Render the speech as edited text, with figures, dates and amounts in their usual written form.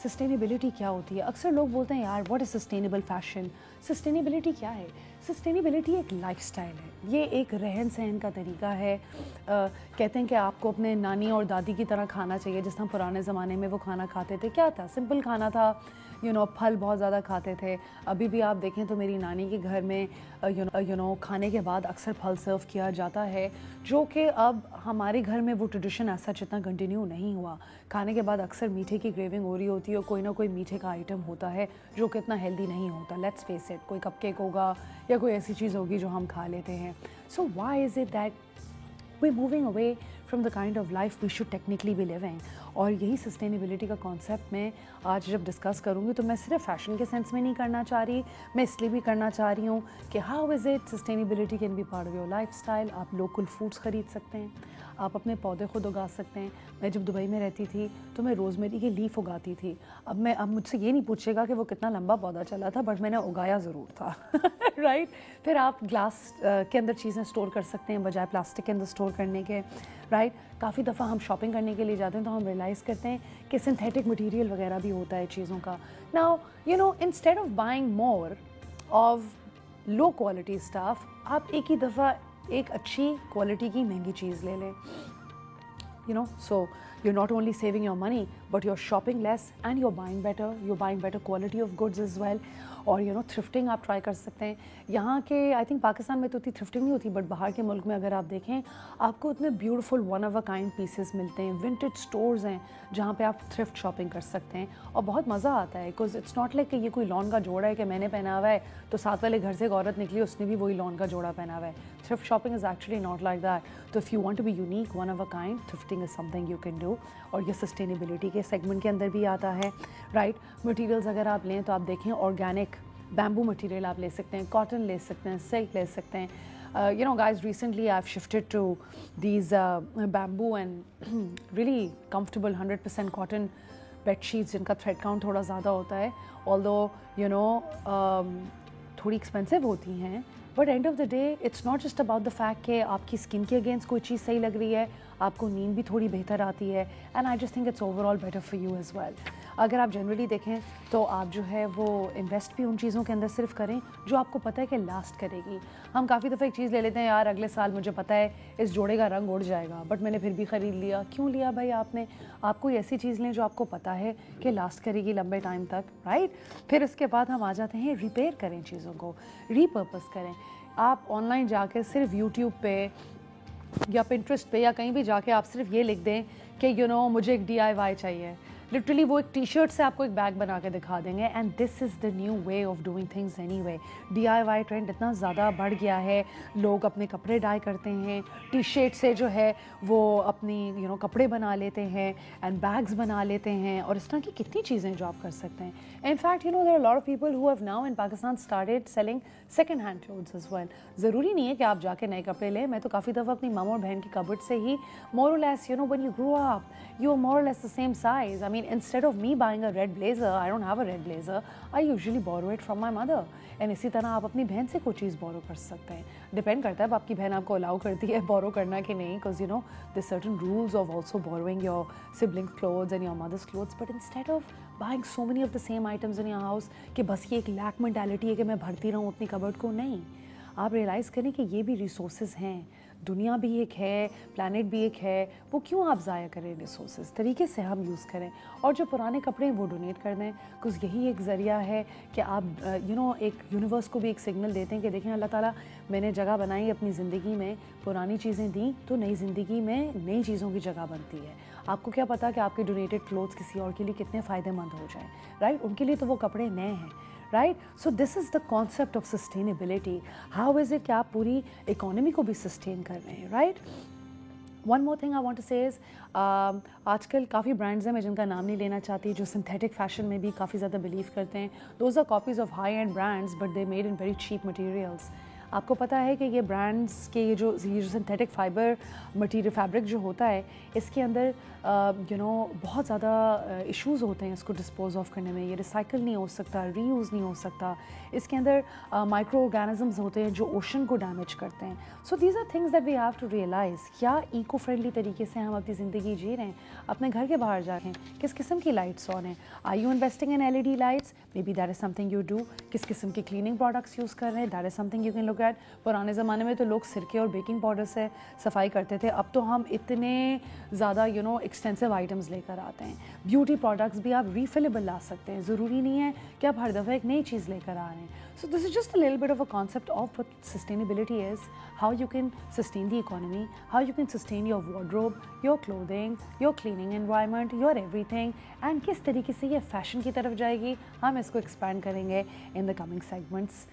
Sustainability کیا ہوتی ہے. اکثر لوگ بولتے ہیں یار what is sustainable fashion. Sustainability کیا ہے؟ سسٹینیبلٹی ایک لائف سٹائل ہے, یہ ایک رہن سہن کا طریقہ ہے. کہتے ہیں کہ آپ کو اپنے نانی اور دادی کی طرح کھانا چاہیے جس طرح پرانے زمانے میں وہ کھانا کھاتے تھے. کیا تھا؟ سمپل کھانا تھا, پھل بہت زیادہ کھاتے تھے. ابھی بھی آپ دیکھیں تو میری نانی کے گھر میں کھانے کے بعد اکثر پھل سرو کیا جاتا ہے, جو کہ اب ہمارے گھر میں وہ ٹریڈیشن ایسا جتنا کنٹینیو نہیں ہوا. کھانے کے بعد اکثر میٹھے کی کریونگ ہو رہی ہوتی ہے, اور کوئی نہ کوئی میٹھے کا آئٹم ہوتا ہے جو کہ اتنا ہیلدی نہیں ہوتا. لیٹس فیس اٹ, کوئی کپ کیک ہوگا یا کوئی ایسی چیز ہوگی جو ہم کھا لیتے ہیں. So why is it that we're moving away from the kind of life we should technically be living. اور یہی سسٹینیبلٹی کا کانسیپٹ میں آج جب ڈسکس کروں گی تو میں صرف فیشن کے سینس میں نہیں کرنا چاہ رہی, میں اس لیے بھی کرنا چاہ رہی ہوں کہ how is it sustainability can be part of your lifestyle. آپ لوکل فوڈس خرید سکتے ہیں, آپ اپنے پودے خود اگا سکتے ہیں. میں جب دبئی میں رہتی تھی تو میں روزمیری کی لیف اگاتی تھی. اب مجھ سے یہ نہیں پوچھے گا کہ وہ کتنا لمبا پودا چلا تھا, بٹ میں نے اگایا ضرور تھا. رائٹ. پھر آپ گلاس کے اندر چیزیں اسٹور کر سکتے ہیں بجائے پلاسٹک کے اندر اسٹور کرنے کے. رائٹ. کافی دفعہ ہم شاپنگ کرنے کے لیے جاتے ہیں تو ہم ریئلائز کرتے ہیں کہ سنتھیٹک مٹیریل وغیرہ بھی ہوتا ہے چیزوں کا. Now instead of buying more of low quality staff, آپ ایک ہی دفعہ ایک اچھی کوالٹی کی مہنگی چیز لے لیں. So you're not only saving your money, but you're shopping less and you're buying better. You're buying better quality of goods as well. اور thrifting آپ ٹرائی کر سکتے ہیں. یہاں کے آئی تھنک پاکستان میں تو اتنی تھرفٹنگ نہیں ہوتی, بٹ باہر کے ملک میں اگر آپ دیکھیں آپ کو اتنے beautiful one of a kind pieces ملتے ہیں. ونٹیج اسٹورز ہیں جہاں پہ آپ تھرفٹ شاپنگ کر سکتے ہیں, اور بہت مزہ آتا ہے. بیکاز اٹس ناٹ لائک کہ یہ کوئی لون کا جوڑا ہے کہ میں نے پہنا ہوا ہے تو ساتھ والے گھر سے ایک عورت نکلی اس نے بھی وہی لون کا جوڑا پہنا ہوا ہے. Thrift shopping is actually not like that. تو if you want to be unique one of a kind, thrifting is something you can do. اور یہ سسٹینیبلٹی کے سیگمنٹ کے اندر بھی آتا ہے. رائٹ. مٹیریلز اگر آپ لیں تو آپ دیکھیں آرگینک بیمبو مٹیریل آپ لے سکتے ہیں, کاٹن لے سکتے ہیں, سلک لے سکتے ہیں. Guys, recently I've shifted to these bamboo and really comfortable 100% cotton bed sheets جن کا تھریڈ کاؤنٹ تھوڑا زیادہ ہوتا ہے, although تھوڑی ایکسپینسو ہوتی ہیں, but end of the day it's not just about the fact کہ آپ کی اسکن کے اگینسٹ کوئی چیز صحیح لگ رہی ہے, آپ کو نیند بھی تھوڑی بہتر آتی ہے, and I just think it's overall better for you as well. اگر آپ جنرلی دیکھیں تو آپ جو ہے وہ انویسٹ بھی ان چیزوں کے اندر صرف کریں جو آپ کو پتہ ہے کہ لاسٹ کرے گی. ہم کافی دفعہ ایک چیز لے لیتے ہیں, یار اگلے سال مجھے پتہ ہے اس جوڑے کا رنگ اڑ جائے گا, بٹ میں نے پھر بھی خرید لیا. کیوں لیا بھائی آپ نے؟ آپ کوئی ایسی چیز لیں جو آپ کو پتہ ہے کہ لاسٹ کرے گی لمبے ٹائم تک. رائٹ. پھر اس کے بعد ہم آ جاتے ہیں ریپیئر کریں چیزوں کو, ری پرپز کریں. آپ آن لائن جا کے صرف یوٹیوب پہ یا پنٹرسٹ پہ یا کہیں بھی جا کے آپ صرف یہ لکھ دیں کہ مجھے ایک DIY چاہیے, لٹرلی وہ ایک ٹی شرٹ سے آپ کو ایک بیگ بنا کے دکھا دیں گے. And this is the new way of doing things anyway. DIY trend اتنا زیادہ بڑھ گیا ہے, لوگ اپنے کپڑے ڈائی کرتے ہیں, ٹی شرٹ سے جو ہے وہ اپنی کپڑے بنا لیتے ہیں, اینڈ بیگز بنا لیتے ہیں, اور اس طرح کی کتنی چیزیں جو آپ کر سکتے ہیں. In fact there are a lot of people who have now in Pakistan started selling second hand clothes as well. ضروری نہیں ہے کہ آپ جا کے نئے کپڑے لیں. میں تو کافی دفعہ اپنی ماما اور بہن کی کبڈ سے ہی more or less when you grow up you are more or less the same size. I mean instead of me buying a red blazer, I don't have a red blazer, I usually borrow it from my mother. And اسی طرح آپ اپنی بہن سے کوئی چیز borrow کر سکتے ہیں. ڈپینڈ کرتا ہے اب آپ کی بہن آپ کو الاؤ کرتی ہے بورو کرنا کہ نہیں, because there's certain rules of also borrowing your siblings' clothes and your mother's clothes. But instead of buying so many of the same items in your house کہ بس یہ ایک لیک مینٹیلٹی ہے کہ میں بھرتی رہوں اپنی کبڈ کو, نہیں. آپ ریئلائز کریں کہ یہ بھی ریسورسز ہیں, دنیا بھی ایک ہے, پلانٹ بھی ایک ہے, وہ کیوں آپ ضائع کریں ریسورسز, طریقے سے ہم یوز کریں. اور جو پرانے کپڑے ہیں وہ ڈونیٹ کر دیں, بکاز یہی ایک ذریعہ ہے کہ آپ ایک یونیورس کو بھی ایک سگنل دیتے ہیں کہ دیکھیں اللہ تعالیٰ میں نے جگہ بنائی اپنی زندگی میں, پرانی چیزیں دیں تو نئی زندگی میں نئی چیزوں کی جگہ بنتی ہے. آپ کو کیا پتا کہ آپ کے ڈونیٹڈ کلوتھس کسی اور کے لیے کتنے فائدہ مند ہو جائیں. رائٹ. ان کے لیے تو وہ کپڑے نئے ہیں. Right. So this is the concept of sustainability. How is it کہ آپ پوری اکانومی کو بھی سسٹین کر رہے ہیں. Right. One more thing I want to say is آج کل کافی برانڈز ہیں, میں جن کا نام نہیں لینا چاہتی, جو سنتھیٹک فیشن میں بھی کافی زیادہ بلیو کرتے ہیں. Those are copies of high end brands but they made in very cheap materials. آپ کو پتہ ہے کہ یہ برانڈس کے یہ جو سنتھیٹک فائبر مٹیریل فیبرک جو ہوتا ہے اس کے اندر بہت زیادہ ایشوز ہوتے ہیں اس کو ڈسپوز آف کرنے میں. یہ ریسائیکل نہیں ہو سکتا, ری یوز نہیں ہو سکتا. اس کے اندر مائکرو آرگینزمز ہوتے ہیں جو اوشن کو ڈیمیج کرتے ہیں. So these are things that we have to realise. کیا ایکو فرینڈلی طریقے سے ہم اپنی زندگی جی رہے ہیں؟ اپنے گھر کے باہر جا رہے ہیں, کس قسم کی لائٹس آن ہیں؟ Are you investing in LED lights? Maybe that is something you do. کس قسم کے کلیننگ پروڈکٹس یوز کر رہے ہیں؟ That is something you can look at. پرانے زمانے میں تو لوگ سرکے اور بیکنگ پاؤڈر سے صفائی کرتے تھے, اب تو ہم اتنے زیادہ ایکسٹینسو آئٹمس لے کر آتے ہیں. بیوٹی پروڈکٹس بھی آپ ریفلیبل لا سکتے ہیں, ضروری نہیں ہے کہ آپ ہر دفعہ ایک نئی چیز لے کر آ رہے ہیں. So this is just a little bit of a concept of what sustainability is, how you can sustain the economy, how you can sustain your wardrobe, your clothing, your cleaning environment, your everything, and کس طریقے سے یہ fashion کی طرف جائے گی. ہم اس کو ایکسپینڈ کریں گے ان دا کمنگ سیگمنٹس.